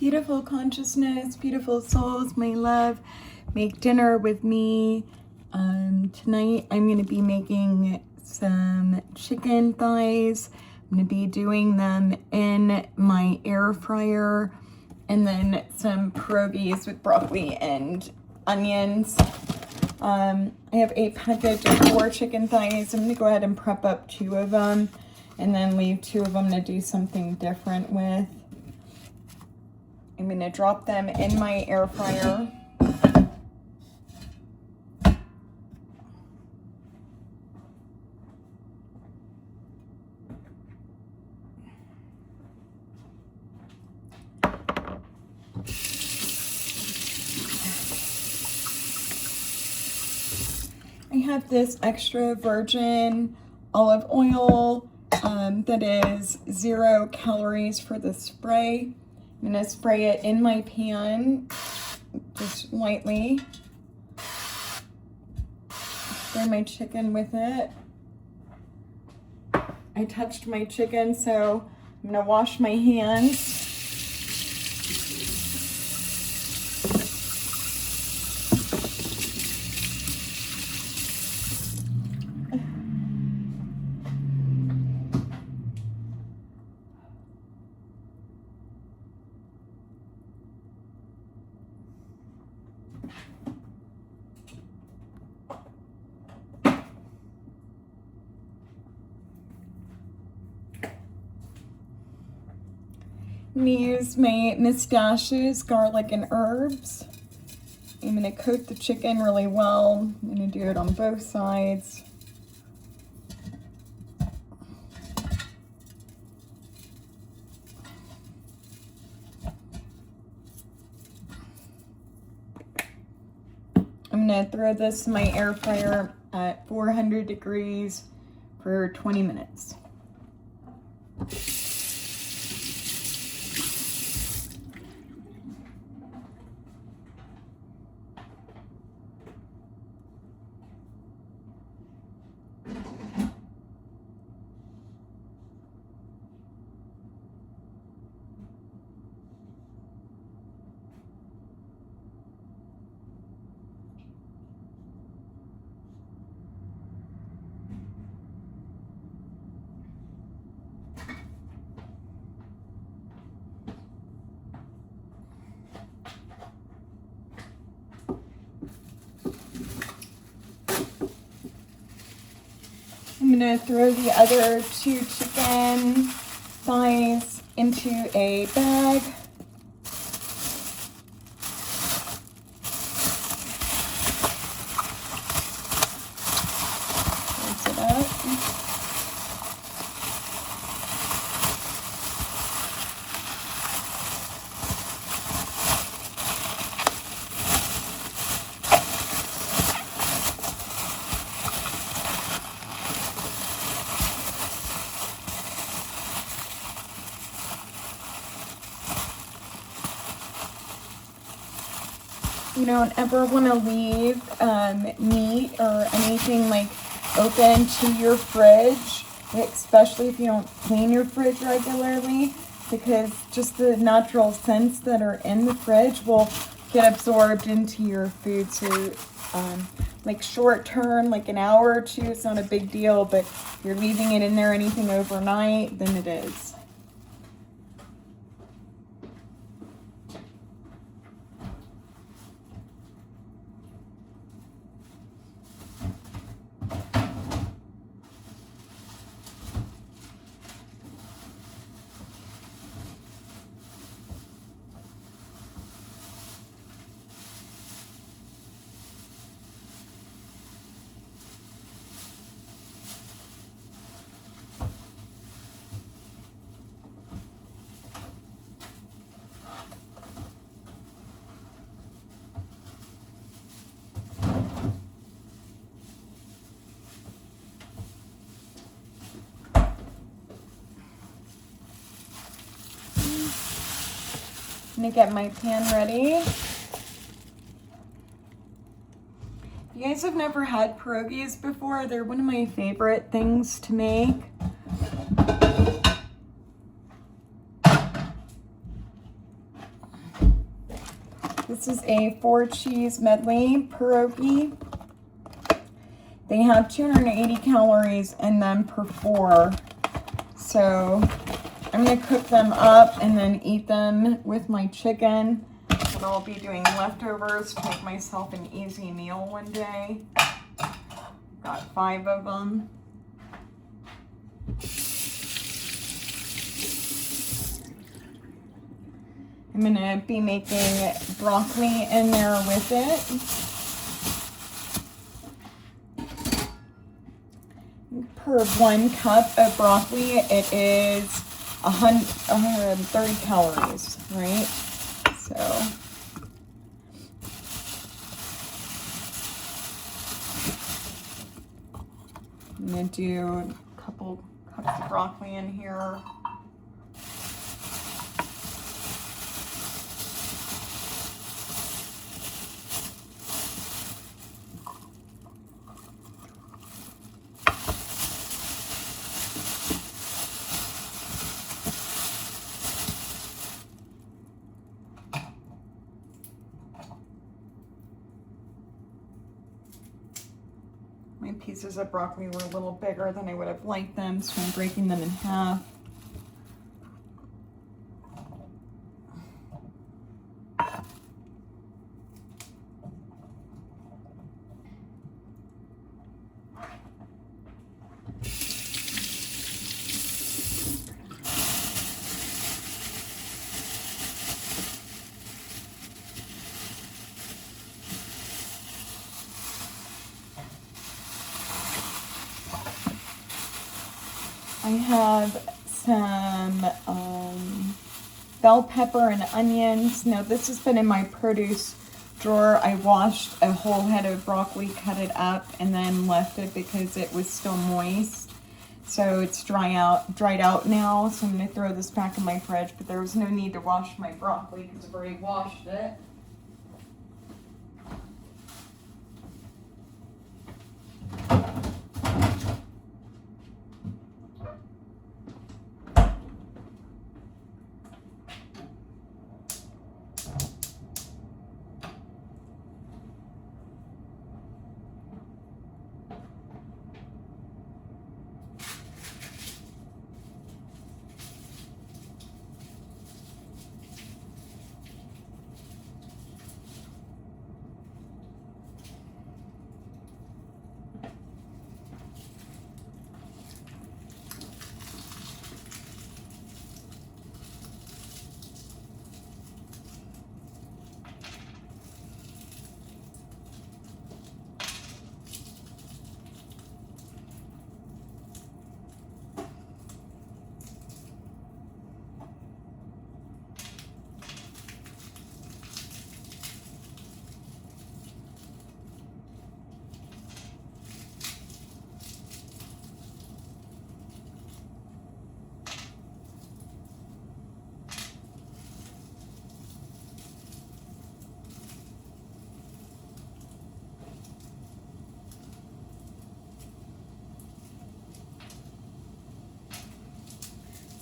Beautiful consciousness, beautiful souls, my love, make dinner with me. Tonight I'm going to be making some chicken thighs. I'm going to be doing them in my air fryer, and then some pierogies with broccoli and onions. I have a package of 4 chicken thighs. I'm going to go ahead and prep up 2 of them and then leave 2 of them to do something different with. I'm going to drop them in my air fryer. I have this extra virgin olive oil that is 0 calories for the spray. I'm going to spray it in my pan, just lightly. Spray my chicken with it. I touched my chicken, so I'm going to wash my hands. I'm going to use my mustaches, garlic, and herbs. I'm going to coat the chicken really well. I'm going to do it on both sides. I'm going to throw this in my air fryer at 400 degrees for 20 minutes. I'm going to throw the other 2 chicken thighs into a bag. Rinse it up. You don't ever want to leave meat or anything like open to your fridge, especially if you don't clean your fridge regularly, because just the natural scents that are in the fridge will get absorbed into your food. So like short term, like an hour or 2, it's not a big deal, but if you're leaving it in there anything overnight, then it is. I'm gonna get my pan ready. If you guys have never had pierogies before, they're one of my favorite things to make. This is a 4-cheese medley pierogi. They have 280 calories in them per 4. So I'm going to cook them up and then eat them with my chicken. And I'll be doing leftovers to make myself an easy meal one day. Got 5 of them. I'm going to be making broccoli in there with it. Per 1 cup of broccoli, it is 130 calories, right? So I'm going to do a couple cups of broccoli in here. My pieces of broccoli were a little bigger than I would have liked them, so I'm breaking them in half. I have some bell pepper and onions. Now this has been in my produce drawer. I washed a whole head of broccoli, cut it up, and then left it because it was still moist. So it's dried out now. So I'm going to throw this back in my fridge, but there was no need to wash my broccoli because I've already washed it.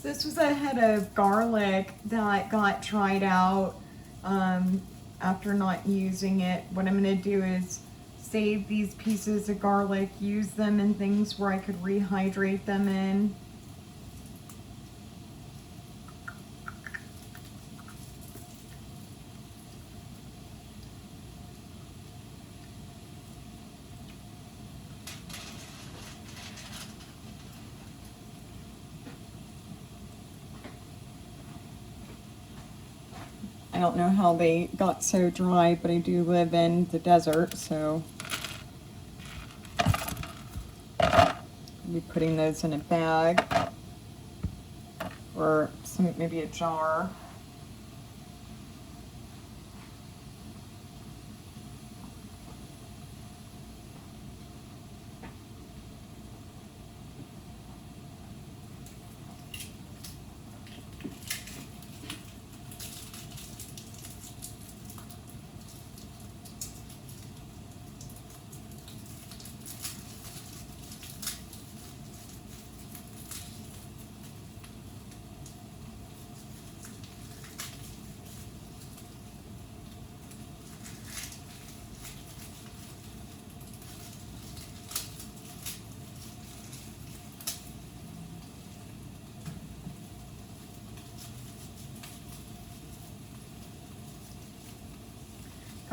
This was a head of garlic that got dried out after not using it. What I'm going to do is save these pieces of garlic, use them in things where I could rehydrate them in. I don't know how they got so dry, but I do live in the desert, so I'll be putting those in a bag or maybe a jar.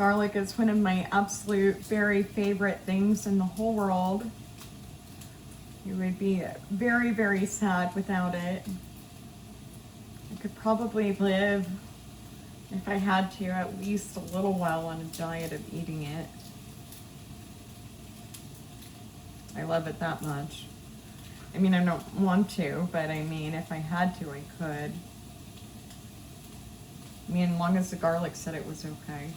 Garlic is one of my absolute very favorite things in the whole world. You would be very, very sad without it. I could probably live, if I had to, at least a little while on a diet of eating it. I love it that much. I mean, I don't want to, but I mean, if I had to, I could. I mean, as long as the garlic said it was okay.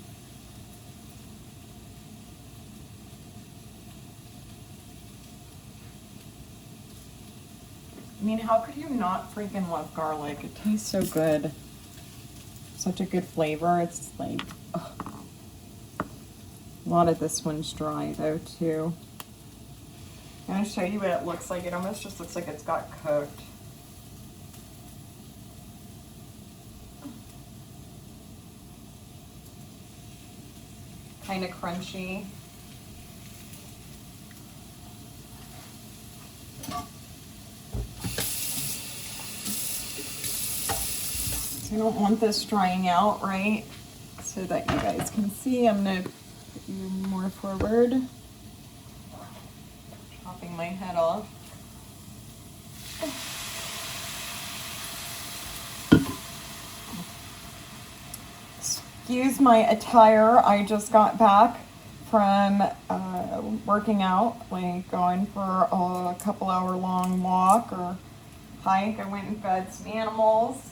I mean, how could you not freaking love garlic? It tastes so good. Such a good flavor. It's like, ugh. A lot of this one's dry though, too. I'm going to show you what it looks like. It almost just looks like it's got cooked. Kind of crunchy. I don't want this drying out, right? So that you guys can see. I'm going to put you more forward. Chopping my head off. Excuse my attire. I just got back from working out, like going for a couple hour long walk or hike. I went and fed some animals.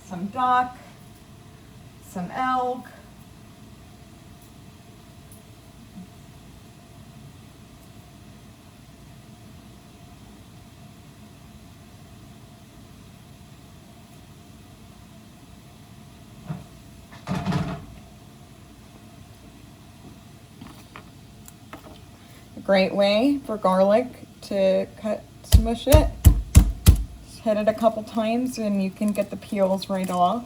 Some duck, some elk. A great way for garlic to smush it. Hit it a couple times and you can get the peels right off.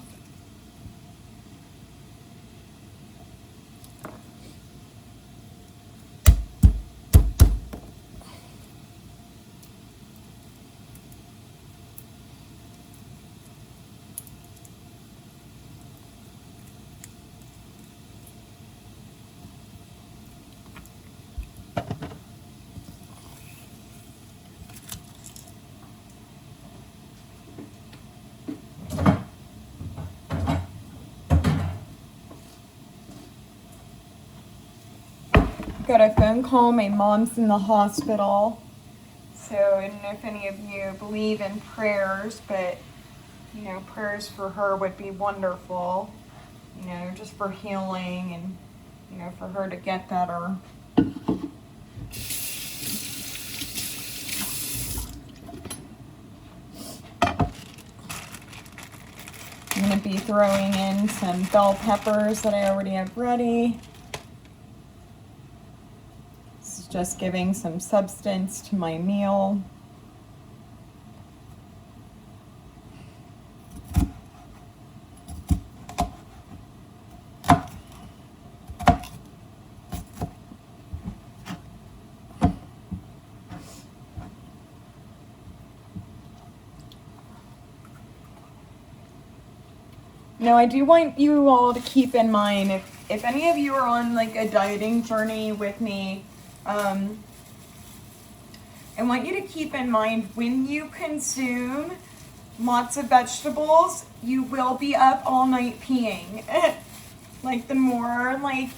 Got a phone call. My mom's in the hospital. So I don't know if any of you believe in prayers, but you know, prayers for her would be wonderful. You know, just for healing and you know, for her to get better. I'm going to be throwing in some bell peppers that I already have ready. Just giving some substance to my meal. Now, I do want you all to keep in mind, if any of you are on like a dieting journey with me, I want you to keep in mind when you consume lots of vegetables, you will be up all night peeing. Like the more like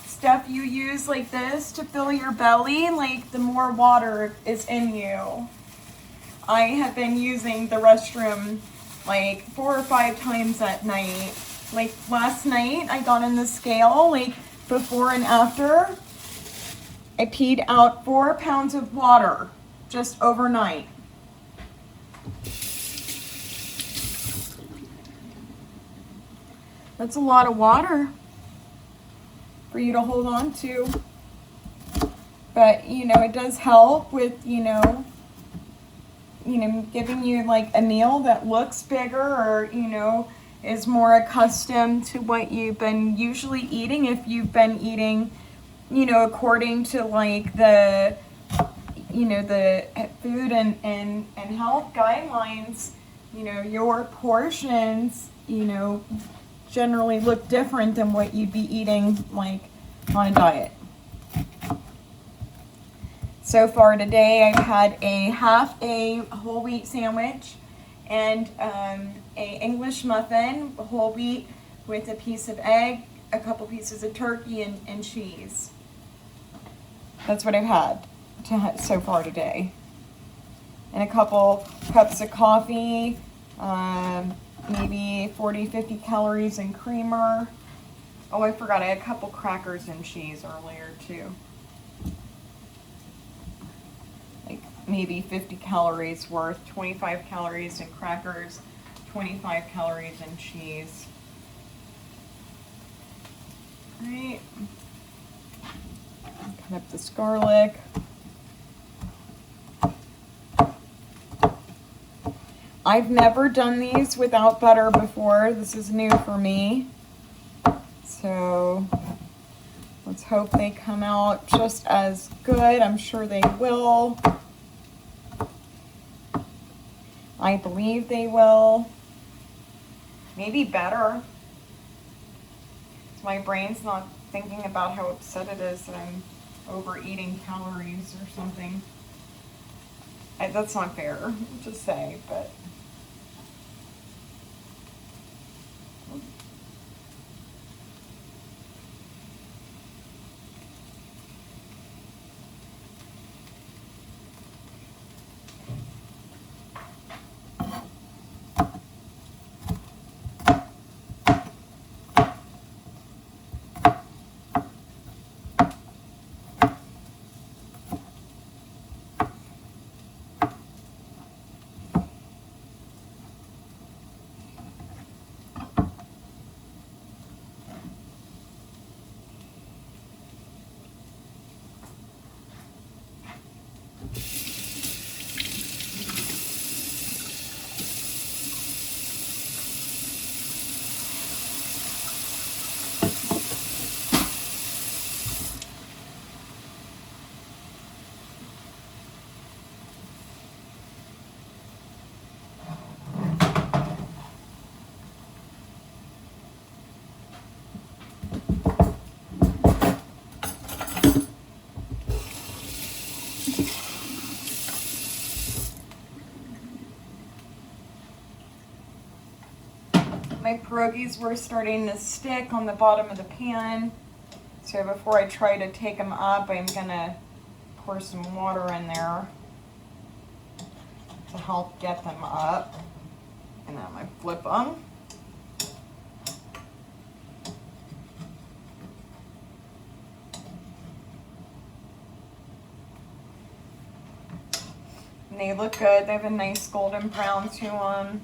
stuff you use like this to fill your belly, like the more water is in you. I have been using the restroom like 4 or 5 times at night. Like last night I got on the scale, like before and after. I peed out 4 pounds of water just overnight. That's a lot of water for you to hold on to. But, you know, it does help with, you know, giving you like a meal that looks bigger or, you know, is more accustomed to what you've been usually eating if you've been eating, you know, according to like the, you know, the food and health guidelines, you know, your portions, you know, generally look different than what you'd be eating like on a diet. So far today, I've had a half a whole wheat sandwich and a English muffin, whole wheat, with a piece of egg, a couple pieces of turkey, and cheese. That's what I've had so far today. And a couple cups of coffee, maybe 40-50 calories in creamer. Oh, I forgot, I had a couple crackers and cheese earlier too. Like maybe 50 calories worth, 25 calories in crackers, 25 calories in cheese. All right. Cut up this garlic. I've never done these without butter before. This is new for me. So let's hope they come out just as good. I'm sure they will. I believe they will. Maybe better. My brain's not thinking about how upset it is that I'm overeating calories or something. That's not fair to say, but my pierogies were starting to stick on the bottom of the pan. So before I try to take them up, I'm gonna pour some water in there to help get them up. And then I'm gonna flip them. And they look good. They have a nice golden brown to them.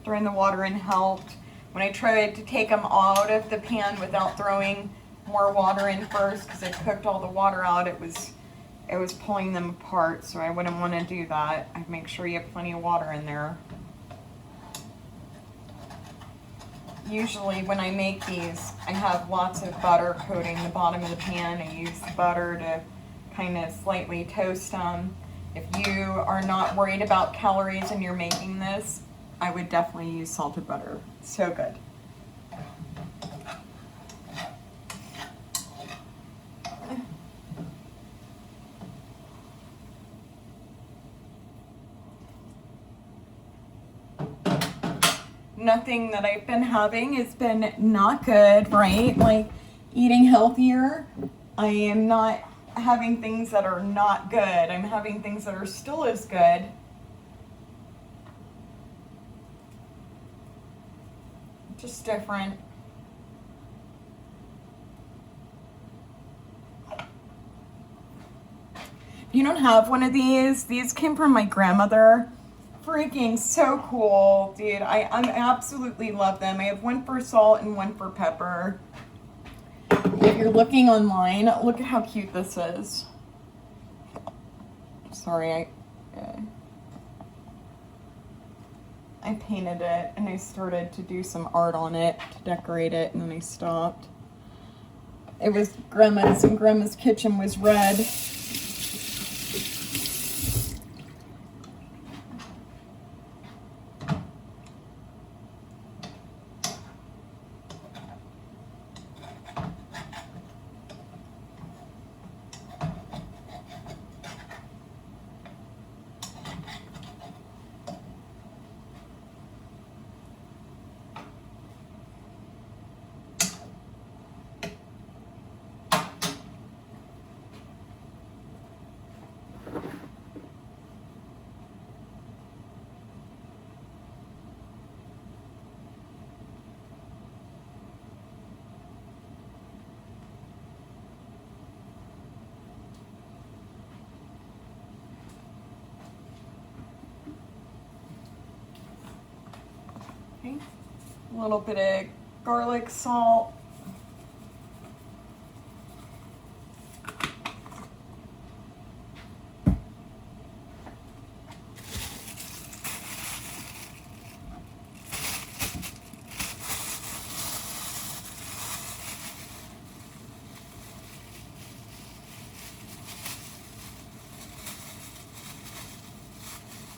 Throwing the water in helped. When I tried to take them out of the pan without throwing more water in first, because I cooked all the water out, it was pulling them apart, so I wouldn't want to do that. I'd make sure you have plenty of water in there. Usually when I make these, I have lots of butter coating the bottom of the pan. I use the butter to kind of slightly toast them. If you are not worried about calories and you're making this, I would definitely use salted butter. So good. Nothing that I've been having has been not good, right? Like eating healthier, I am not having things that are not good. I'm having things that are still as good. Just different. If you don't have one of these came from my grandmother. Freaking so cool, dude. I absolutely love them. I have one for salt and one for pepper. If you're looking online, look at how cute this is. Sorry, I painted it and I started to do some art on it to decorate it, and then I stopped. It was Grandma's, and Grandma's kitchen was red. A little bit of garlic salt.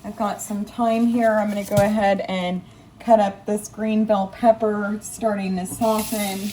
I've got some thyme here. I'm going to go ahead and cut up this green bell pepper, starting to soften.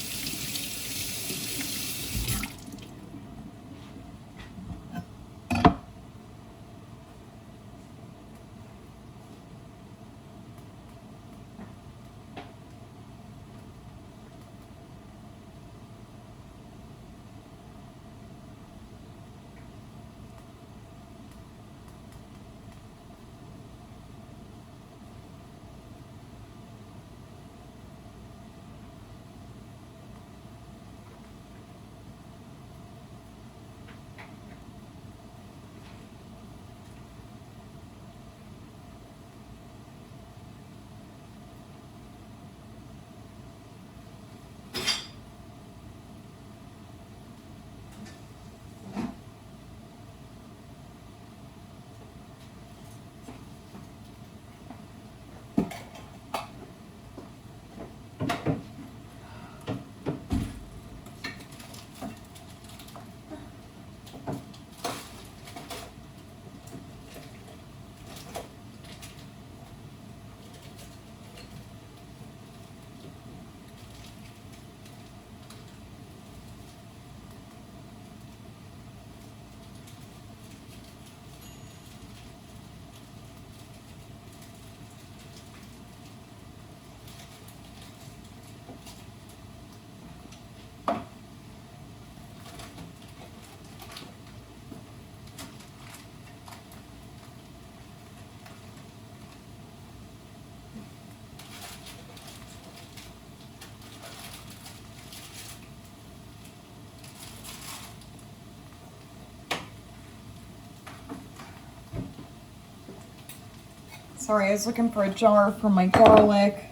Sorry, I was looking for a jar for my garlic.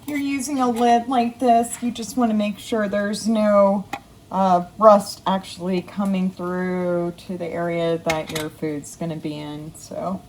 If you're using a lid like this, you just want to make sure there's no rust actually coming through to the area that your food's going to be in. So